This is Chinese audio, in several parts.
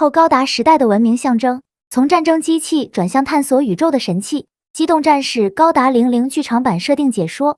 后高达时代的文明象征，从战争机器转向探索宇宙的神器。机动战士高达00剧场版设定解说。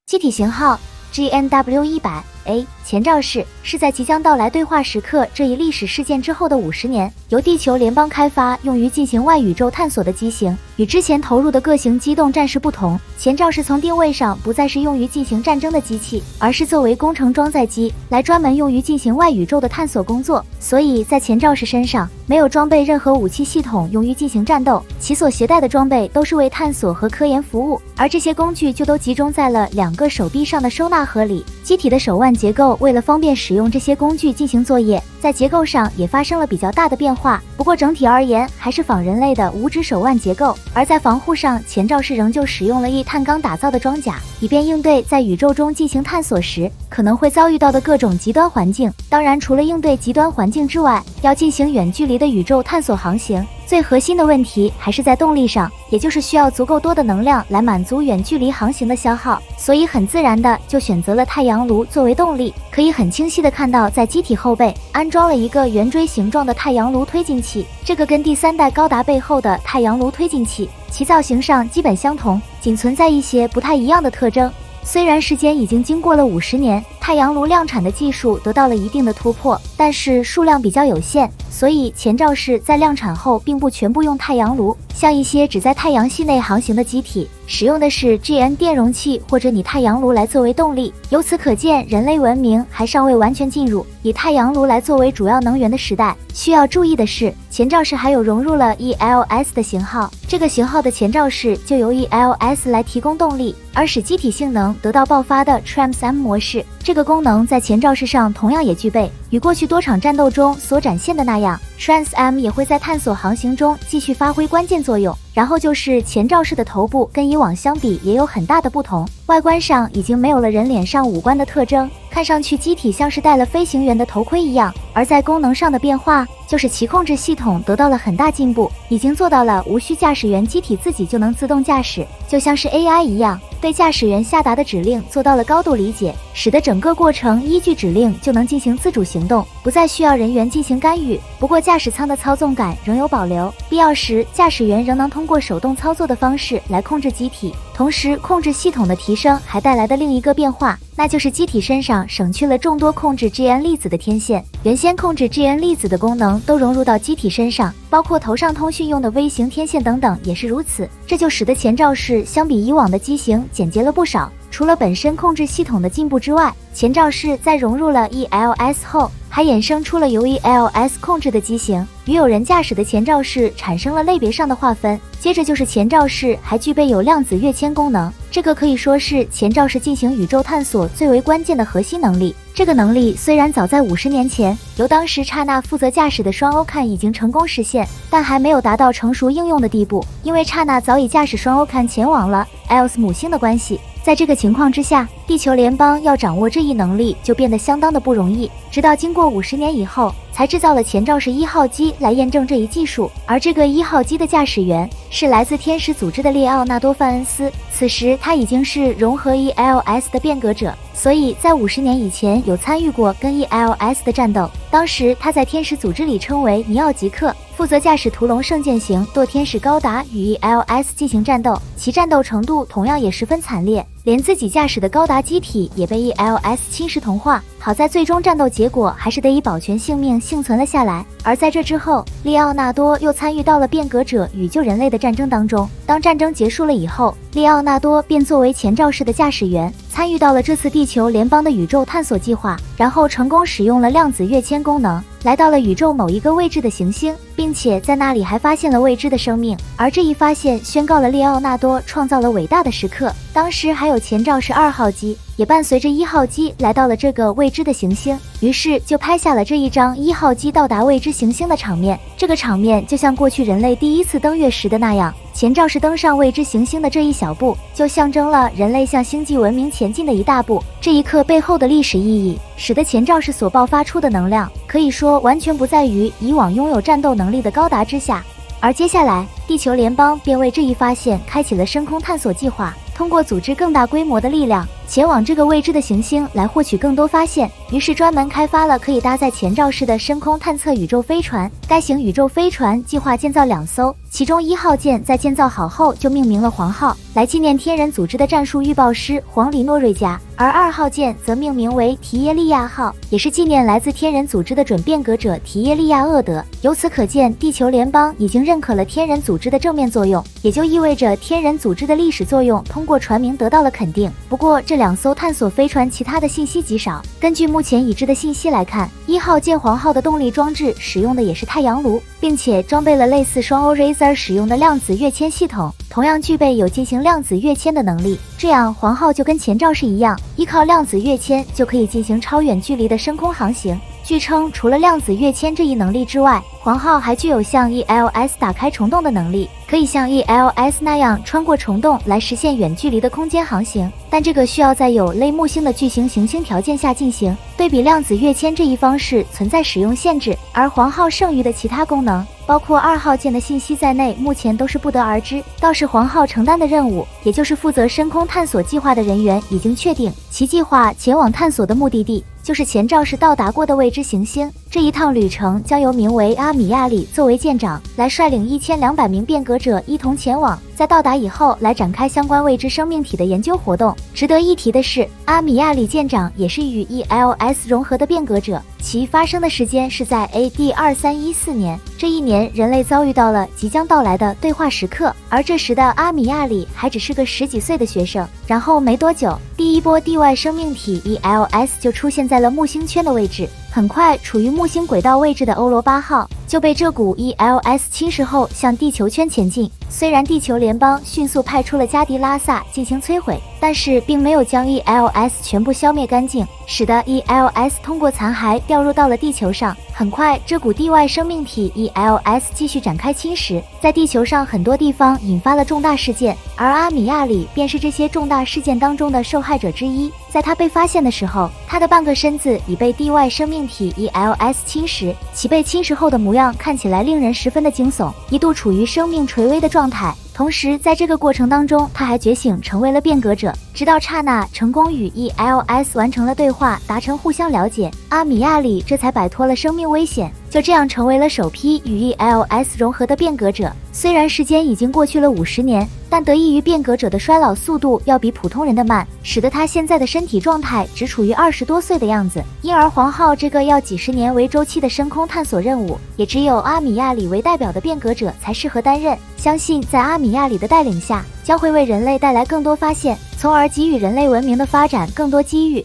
机体型号 GNW100A 前兆式是在即将到来对话时刻这一历史事件之后的50年，由地球联邦开发用于进行外宇宙探索的机型。与之前投入的各型机动战士不同，前兆式从定位上不再是用于进行战争的机器，而是作为工程装载机来专门用于进行外宇宙的探索工作。所以在前兆式身上没有装备任何武器系统用于进行战斗，其所携带的装备都是为探索和科研服务，而这些工具就都集中在了2个手臂上的收纳盒里。机体的手腕结构为了方便使用这些工具进行作业，在结构上也发生了比较大的变化，不过整体而言还是仿人类的5指手腕结构。而在防护上，前兆式仍旧使用了以碳钢打造的装甲，以便应对在宇宙中进行探索时可能会遭遇到的各种极端环境。当然，除了应对极端环境之外，要进行远距离的宇宙探索航行，最核心的问题还是在动力上，也就是需要足够多的能量来满足远距离航行的消耗，所以很自然的就选择了太阳炉作为动力。可以很清晰的看到，在机体后背安装了一个圆锥形状的太阳炉推进器，这个跟第3代高达背后的太阳炉推进器其造型上基本相同，仅存在一些不太一样的特征。虽然时间已经经过了50年，太阳炉量产的技术得到了一定的突破，但是数量比较有限，所以前兆式在量产后并不全部用太阳炉，像一些只在太阳系内航行的机体使用的是 GN 电容器或者以太阳炉来作为动力。由此可见，人类文明还尚未完全进入以太阳炉来作为主要能源的时代。需要注意的是，前兆式还有融入了 ELS 的型号，这个型号的前兆式就由 ELS 来提供动力，而使机体性能得到爆发的 TRANS-M 模式，这个功能在前兆式上同样也具备。与过去多场战斗中所展现的那样， TRANS-M 也会在探索航行中继续发挥关键作用。然后就是前兆式的头部跟以往相比也有很大的不同，外观上已经没有了人脸上五官的特征，看上去机体像是戴了飞行员的头盔一样。而在功能上的变化，就是其控制系统得到了很大进步，已经做到了无需驾驶员机体自己就能自动驾驶，就像是 AI 一样，对驾驶员下达的指令做到了高度理解，使得整个过程依据指令就能进行自主行动，不再需要人员进行干预。不过驾驶舱的操纵感仍有保留，必要时驾驶员仍能通过手动操作的方式来控制机体。同时，控制系统的提升还带来的另一个变化，那就是机体身上省去了众多控制 GN 粒子的天线，原先控制 GN 粒子的功能都融入到机体身上，包括头上通讯用的微型天线等等也是如此。这就使得前兆式相比以往的机型简洁了不少。除了本身控制系统的进步之外，前兆式在融入了 ELS 后，还衍生出了由 ELS 控制的机型，与有人驾驶的前兆式产生了类别上的划分。接着就是前兆式还具备有量子跃迁功能，这个可以说是前兆式进行宇宙探索最为关键的核心能力。这个能力虽然早在50年前由当时刹那负责驾驶的双欧看已经成功实现，但还没有达到成熟应用的地步，因为刹那早已驾驶双欧看前往了 ELS 母星的关系。在这个情况之下，地球联邦要掌握这一能力就变得相当的不容易，直到经过50年以后，才制造了前兆式1号机来验证这一技术。而这个1号机的驾驶员是来自天使组织的列奥纳多·范恩斯，此时他已经是融合 ELS 的变革者，所以在50年以前有参与过跟 ELS 的战斗。当时他在天使组织里称为尼奥吉克，负责驾驶屠龙圣剑型堕天使高达与 ELS 进行战斗，其战斗程度同样也十分惨烈，连自己驾驶的高达机体也被 ELS 侵蚀同化，好在最终战斗结果还是得以保全性命幸存了下来。而在这之后，利奥纳多又参与到了变革者与救人类的战争当中。当战争结束了以后，利奥纳多便作为前兆式的驾驶员参与到了这次地球联邦的宇宙探索计划，然后成功使用了量子跃迁功能，来到了宇宙某一个未知的行星，并且在那里还发现了未知的生命。而这一发现宣告了利奥纳多创造了伟大的时刻。当时还有前兆式2号机也伴随着1号机来到了这个未知的行星，于是就拍下了这一张1号机到达未知行星的场面。这个场面就像过去人类第一次登月时的那样，前兆式登上未知行星的这一小步，就象征了人类向星际文明前进的一大步。这一刻背后的历史意义，使得前兆式所爆发出的能量，可以说完全不在于以往拥有战斗能力的高达之下。而接下来，地球联邦便为这一发现开启了深空探索计划，通过组织更大规模的力量，前往这个未知的行星来获取更多发现，于是专门开发了可以搭载前兆式的深空探测宇宙飞船。该型宇宙飞船计划建造2艘，其中1号舰在建造好后就命名了黄号，来纪念天人组织的战术预报师黄里诺瑞加，而2号舰则命名为提耶利亚号，也是纪念来自天人组织的准变革者提耶利亚厄德。由此可见，地球联邦已经认可了天人组织的正面作用，也就意味着天人组织的历史作用通过传名得到了肯定。不过这2艘探索飞船其他的信息极少，根据目前已知的信息来看，1号舰黄号的动力装置使用的也是太阳炉，并且装备了类似双欧 Razer 使用的量子跃迁系统，同样具备有进行量子跃迁的能力。这样黄号就跟前兆式一样，依靠量子跃迁就可以进行超远距离的深空航行。据称，除了量子跃迁这一能力之外，黄号还具有像 ELS 打开虫洞的能力，可以像 ELS 那样穿过虫洞来实现远距离的空间航行，但这个需要在有类木星的巨型行星条件下进行。对比量子跃迁这一方式存在使用限制，而黄号剩余的其他功能，包括2号舰的信息在内，目前都是不得而知。倒是黄号承担的任务，也就是负责深空探索计划的人员已经确定，其计划前往探索的目的地就是前兆式到达过的未知行星。这一趟旅程将由名为阿米亚里作为舰长来率领1200名变革者一同前往，在到达以后来展开相关未知生命体的研究活动。值得一提的是，阿米亚里舰长也是与 ELS 融合的变革者，其发生的时间是在 AD 2314年。这一年，人类遭遇到了即将到来的对话时刻，而这时的阿米亚里还只是个10几岁的学生。然后没多久，第一波地外生命体 ELS 就出现在了木星圈的位置。很快，处于木星轨道位置的欧罗巴号就被这股 ELS 侵蚀后向地球圈前进。虽然地球联邦迅速派出了加迪拉萨进行摧毁，但是并没有将 ELS 全部消灭干净，使得 ELS 通过残骸掉入到了地球上。很快，这股地外生命体 ELS 继续展开侵蚀，在地球上很多地方引发了重大事件，而阿米亚里便是这些重大事件当中的受害者之一。在他被发现的时候，他的半个身子已被地外生命体 ELS 侵蚀，其被侵蚀后的模样看起来令人十分的惊悚，一度处于生命垂危的状态。同时在这个过程当中，他还觉醒成为了变革者，直到刹那成功与 ELS 完成了对话，达成互相了解，阿米亚里这才摆脱了生命危险，就这样成为了首批与 ELS 融合的变革者。虽然时间已经过去了50年，但得益于变革者的衰老速度要比普通人的慢，使得他现在的身体状态只处于20多岁的样子。因而黄号这个要几十年为周期的深空探索任务，也只有阿米亚里为代表的变革者才适合担任。相信在阿米亚里的带领下，将会为人类带来更多发现，从而给予人类文明的发展更多机遇。